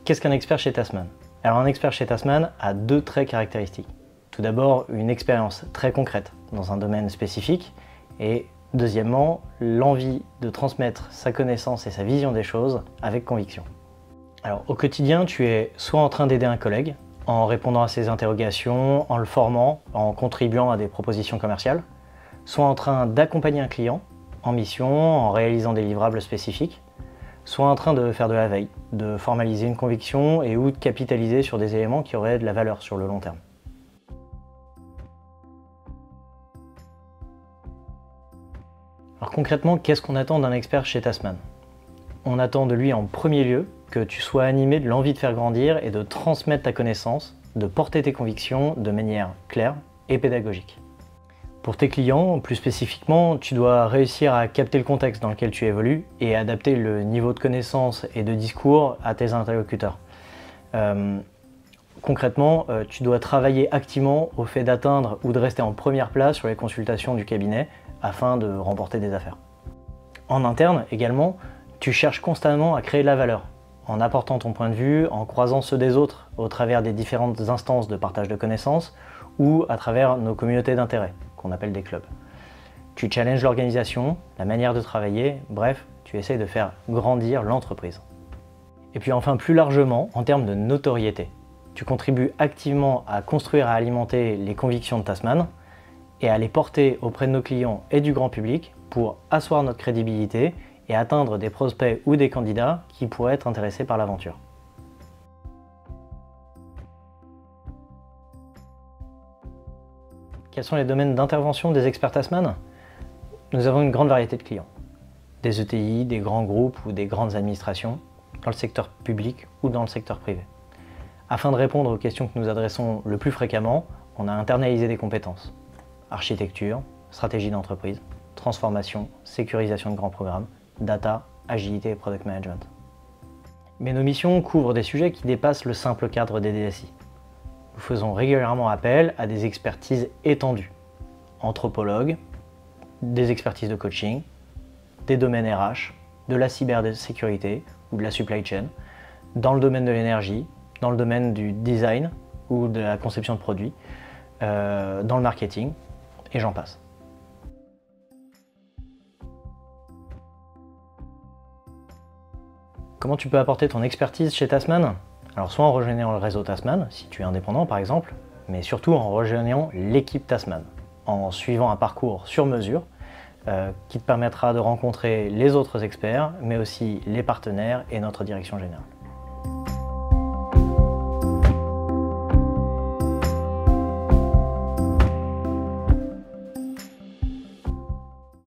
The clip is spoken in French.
Qu'est-ce qu'un expert chez Tasman? Alors un expert chez Tasman a deux traits caractéristiques. Tout d'abord, une expérience très concrète dans un domaine spécifique et deuxièmement, l'envie de transmettre sa connaissance et sa vision des choses avec conviction. Alors au quotidien, tu es soit en train d'aider un collègue en répondant à ses interrogations, en le formant, en contribuant à des propositions commerciales, soit en train d'accompagner un client en mission, en réalisant des livrables spécifiques, soit en train de faire de la veille, de formaliser une conviction et ou de capitaliser sur des éléments qui auraient de la valeur sur le long terme. Alors concrètement, qu'est-ce qu'on attend d'un expert chez Tasman? On attend de lui en premier lieu que tu sois animé de l'envie de faire grandir et de transmettre ta connaissance, de porter tes convictions de manière claire et pédagogique. Pour tes clients, plus spécifiquement, tu dois réussir à capter le contexte dans lequel tu évolues et adapter le niveau de connaissance et de discours à tes interlocuteurs. Concrètement, tu dois travailler activement au fait d'atteindre ou de rester en première place sur les consultations du cabinet afin de remporter des affaires. En interne également, tu cherches constamment à créer de la valeur en apportant ton point de vue, en croisant ceux des autres au travers des différentes instances de partage de connaissances ou à travers nos communautés d'intérêt, qu'on appelle des clubs. Tu challenges l'organisation, la manière de travailler, bref, tu essayes de faire grandir l'entreprise. Et puis enfin, plus largement, en termes de notoriété, tu contribues activement à construire et à alimenter les convictions de Tasman et à les porter auprès de nos clients et du grand public pour asseoir notre crédibilité et atteindre des prospects ou des candidats qui pourraient être intéressés par l'aventure. Quels sont les domaines d'intervention des experts Tasman? Nous avons une grande variété de clients. Des ETI, des grands groupes ou des grandes administrations, dans le secteur public ou dans le secteur privé. Afin de répondre aux questions que nous adressons le plus fréquemment, on a internalisé des compétences. Architecture, stratégie d'entreprise, transformation, sécurisation de grands programmes, data, agilité et product management. Mais nos missions couvrent des sujets qui dépassent le simple cadre des DSI. Nous faisons régulièrement appel à des expertises étendues, anthropologues, des expertises de coaching, des domaines RH, de la cybersécurité ou de la supply chain, dans le domaine de l'énergie, dans le domaine du design ou de la conception de produits, dans le marketing, et j'en passe. Comment tu peux apporter ton expertise chez Tasman? Alors soit en rejoignant le réseau Tasman, si tu es indépendant par exemple, mais surtout en rejoignant l'équipe Tasman, en suivant un parcours sur mesure qui te permettra de rencontrer les autres experts, mais aussi les partenaires et notre direction générale.